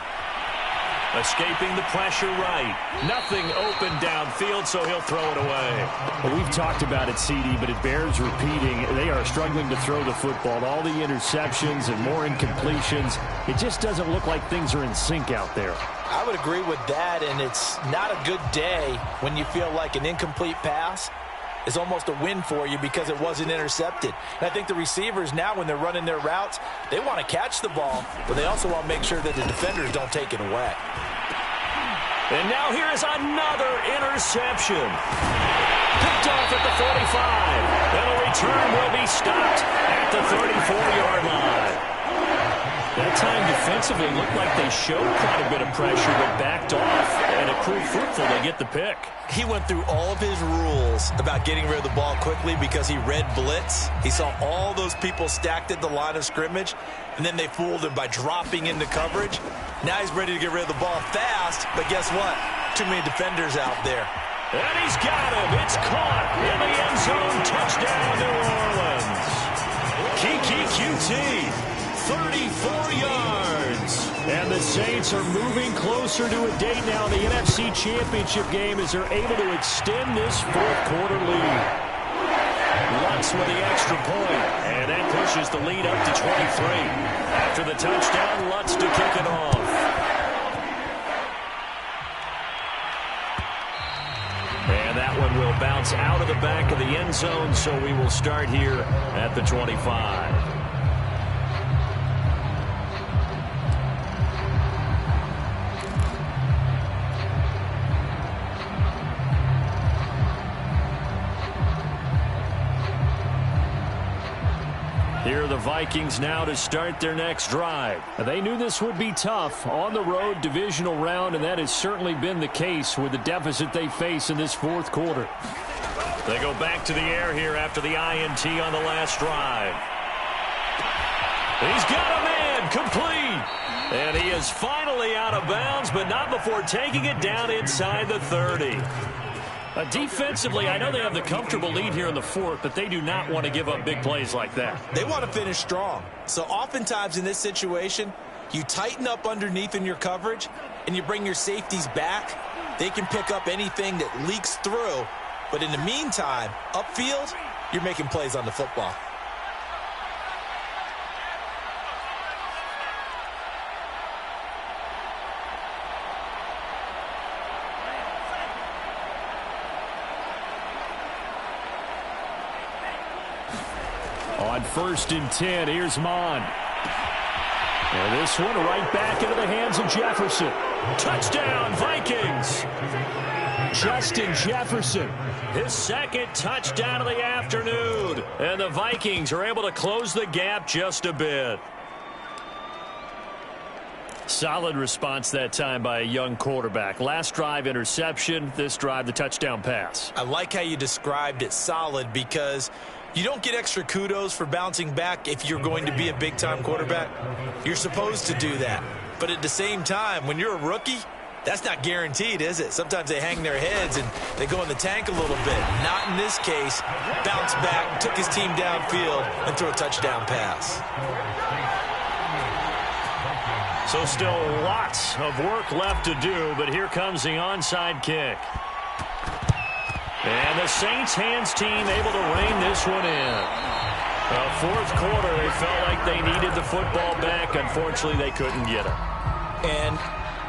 Escaping the pressure right. Nothing open downfield, so he'll throw it away.
Well, we've talked about it, CD, but it bears repeating. They are struggling to throw the football. All the interceptions and more incompletions. It just doesn't look like things are in sync out there.
I would agree with that, and it's not a good day when you feel like an incomplete pass is almost a win for you because it wasn't intercepted. And I think the receivers now, when they're running their routes, they want to catch the ball, but they also want to make sure that the defenders don't take it away.
And now here is another interception. Picked off at the 45. And the return will be stopped at the 34-yard line. That time defensively looked like they showed quite a bit of pressure but backed off, and it proved fruitful. They get the pick.
He went through all of his rules about getting rid of the ball quickly because he read blitz. He saw all those people stacked at the line of scrimmage, and then they fooled him by dropping into coverage. Now he's ready to get rid of the ball fast, but guess what? Too many defenders out there.
And he's got him. It's caught in the end zone. Touchdown, New Orleans. Kiki QT. 34 yards.
And the Saints are moving closer to a date now in the NFC Championship game as they're able to extend this 4th quarter lead.
Lutz with the extra point, and that pushes the lead up to 23. After the touchdown, Lutz to kick it off. And that one will bounce out of the back of the end zone, so we will start here at the 25. Here are the Vikings now to start their next drive.
They knew this would be tough on the road divisional round, and that has certainly been the case with the deficit they face in this 4th quarter.
They go back to the air here after the INT on the last drive. He's got a man, complete. And he is finally out of bounds, but not before taking it down inside the 30. Defensively, I know they have the comfortable lead here in the fourth, but they do not want to give up big plays like that.
They want to finish strong. So oftentimes in this situation, you tighten up underneath in your coverage, and you bring your safeties back. They can pick up anything that leaks through. But in the meantime, upfield, you're making plays on the football.
On 1st and 10, here's Mon. And this one right back into the hands of Jefferson.
Touchdown, Vikings!
Justin Jefferson.
His second touchdown of the afternoon. And the Vikings are able to close the gap just a bit. Solid response that time by a young quarterback. Last drive, interception. This drive, the touchdown pass.
I like how you described it, solid, because you don't get extra kudos for bouncing back if you're going to be a big-time quarterback. You're supposed to do that. But at the same time, when you're a rookie, that's not guaranteed, is it? Sometimes they hang their heads and they go in the tank a little bit. Not in this case. Bounce back, took his team downfield, and threw a touchdown pass.
So still lots of work left to do, but here comes the onside kick. And the Saints hands team able to rein this one in. Fourth quarter, they felt like they needed the football back. Unfortunately, they couldn't get it.
And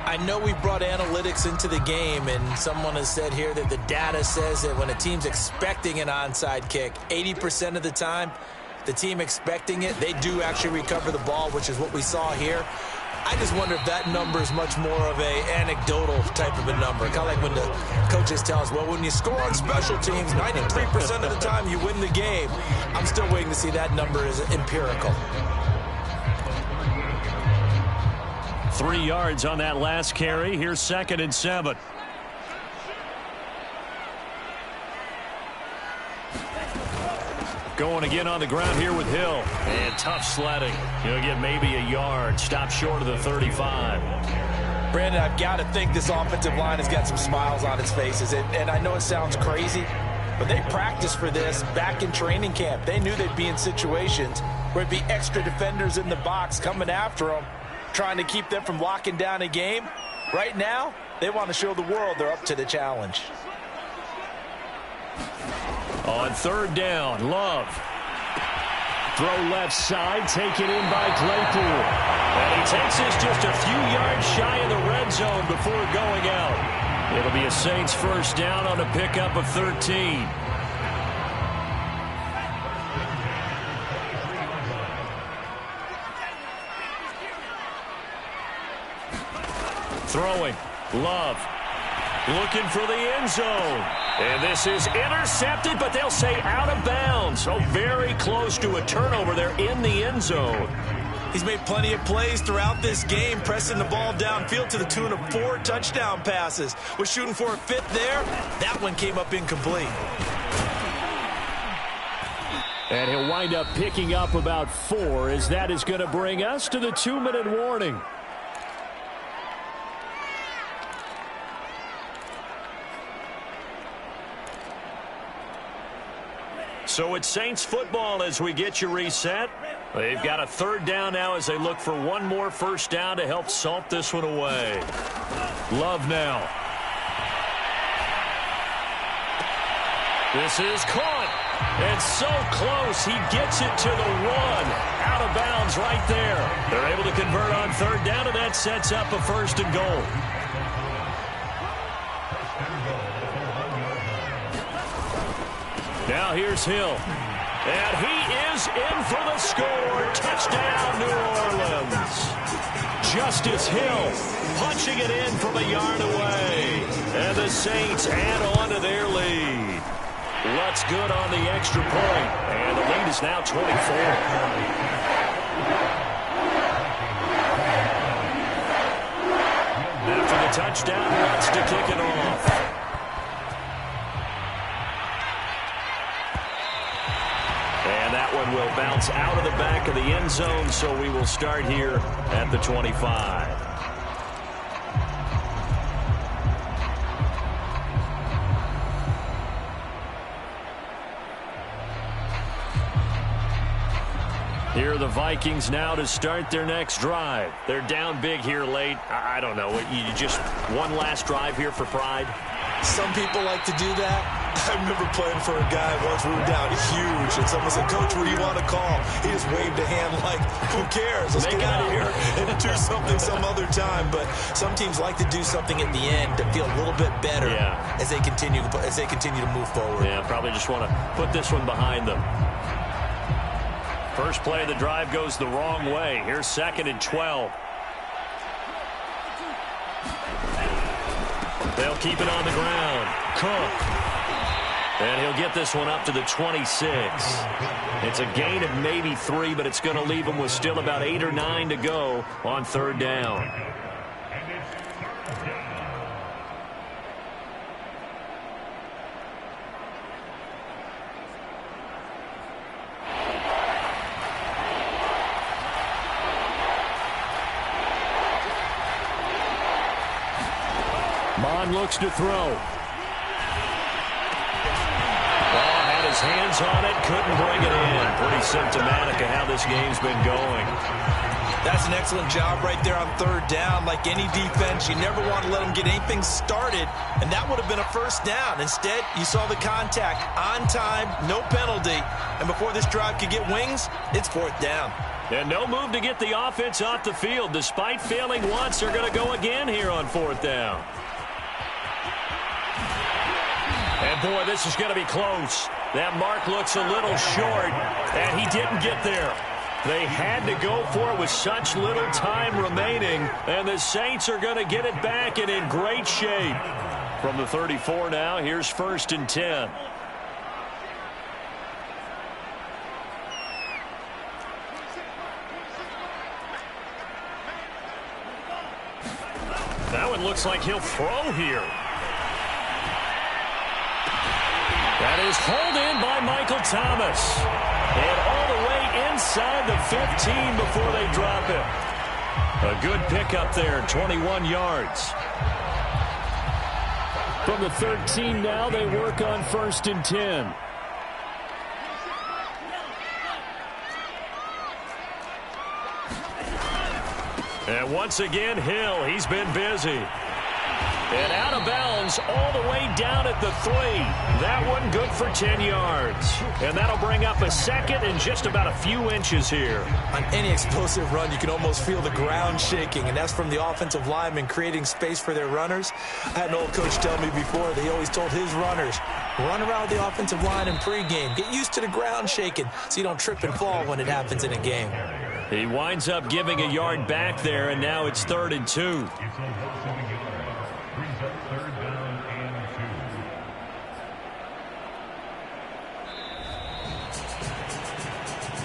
I know we brought analytics into the game, and someone has said here that the data says that when a team's expecting an onside kick, 80% of the time, the team expecting it, they do actually recover the ball, which is what we saw here. I just wonder if that number is much more of a anecdotal type of a number. Kind of like when the coaches tell us, well, when you score on special teams, 93% of the time you win the game. I'm still waiting to see that number is empirical.
3 yards on that last carry. Here's 2nd and 7. Going again on the ground here with Hill. And tough sledding. He'll get maybe a yard. Stop short of the 35.
Brandon, I've got to think this offensive line has got some smiles on its faces. And I know it sounds crazy, but they practiced for this back in training camp. They knew they'd be in situations where it'd be extra defenders in the box coming after them, trying to keep them from locking down a game. Right now, they want to show the world they're up to the challenge.
On 3rd down, Love.
Throw left side, taken in by Claypool.
And he takes this just a few yards shy of the red zone before going out. It'll be a Saints first down on a pickup of 13. Throwing, Love. Looking for the end zone. And this is intercepted, but they'll say out of bounds. So very close to a turnover there in the end zone.
He's made plenty of plays throughout this game, pressing the ball downfield to the tune of 4 touchdown passes. Was shooting for a 5th there. That one came up incomplete.
And he'll wind up picking up about 4, as that is going to bring us to the 2-minute warning.
So it's Saints football as we get you reset. They've got a 3rd down now as they look for one more first down to help salt this one away. Love now. This is caught. And so close. He gets it to the 1. Out of bounds right there. They're able to convert on 3rd down, and that sets up a 1st and goal. Now here's Hill. And he is in for the score. Touchdown, New Orleans. Justice Hill punching it in from a yard away. And the Saints add on to their lead. Lutz good on the extra point. And the lead is now 24. After the touchdown, Lutz to kick it off. And that one will bounce out of the back of the end zone, so we will start here at the 25. Here are the Vikings now to start their next drive. They're down big here late. I don't know. You just one last drive here for pride?
Some people like to do that. I remember playing for a guy once. We were down huge, and someone said, "Coach, what do you want to call?" He just waved a hand like, "Who cares? Let's get out of here and do something some other time." But some teams like to do something at the end to feel a little bit better as they continue to move forward.
Yeah, probably just want to put this one behind them. First play of the drive goes the wrong way. Here's 2nd and 12. They'll keep it on the ground. Cook. And he'll get this one up to the 26. It's a gain of maybe 3, but it's going to leave him with still about 8 or 9 to go on 3rd down. Looks to throw. Had his hands on it, couldn't bring it in. Pretty symptomatic of how this game's been going.
That's an excellent job right there on 3rd down. Like any defense, you never want to let them get anything started, and that would have been a 1st down. Instead, you saw the contact on time, no penalty, and before this drive could get wings, it's 4th down.
And no move to get the offense off the field. Despite failing once, they're going to go again here on 4th down. And, boy, this is going to be close. That mark looks a little short, and he didn't get there. They had to go for it with such little time remaining, and the Saints are going to get it back and in great shape. From the 34 now, here's 1st and 10. That one looks like he'll throw here. That is hauled in by Michael Thomas. And all the way inside the 15 before they drop it. A good pickup there, 21 yards.
From the 13 now, they work on 1st and 10.
And once again, Hill, he's been busy. And out of bounds all the way down at the 3. That one good for 10 yards. And that'll bring up a 2nd and just about a few inches here.
On any explosive run, you can almost feel the ground shaking, and that's from the offensive linemen creating space for their runners. I had an old coach tell me before that he always told his runners, run around the offensive line in pregame. Get used to the ground shaking so you don't trip and fall when it happens in a game.
He winds up giving a yard back there, and now it's 3rd and 2.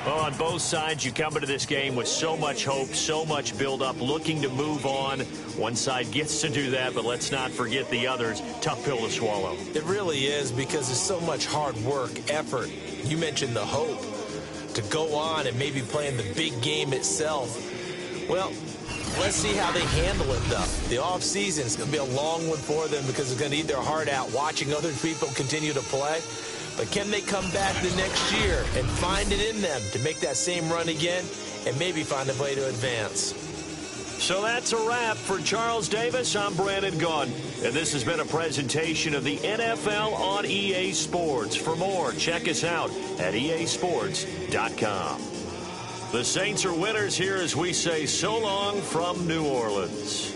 Well, on both sides, you come into this game with so much hope, so much build-up, looking to move on. One side gets to do that, but let's not forget the others. Tough pill to swallow.
It really is, because there's so much hard work, effort. You mentioned the hope to go on and maybe play in the big game itself. Well, let's see how they handle it, though. The offseason is going to be a long one for them because they're going to need their heart out watching other people continue to play. But can they come back the next year and find it in them to make that same run again and maybe find a way to advance?
So that's a wrap for Charles Davis. I'm Brandon Gunn, and this has been a presentation of the NFL on EA Sports. For more, check us out at easports.com. The Saints are winners here as we say so long from New Orleans.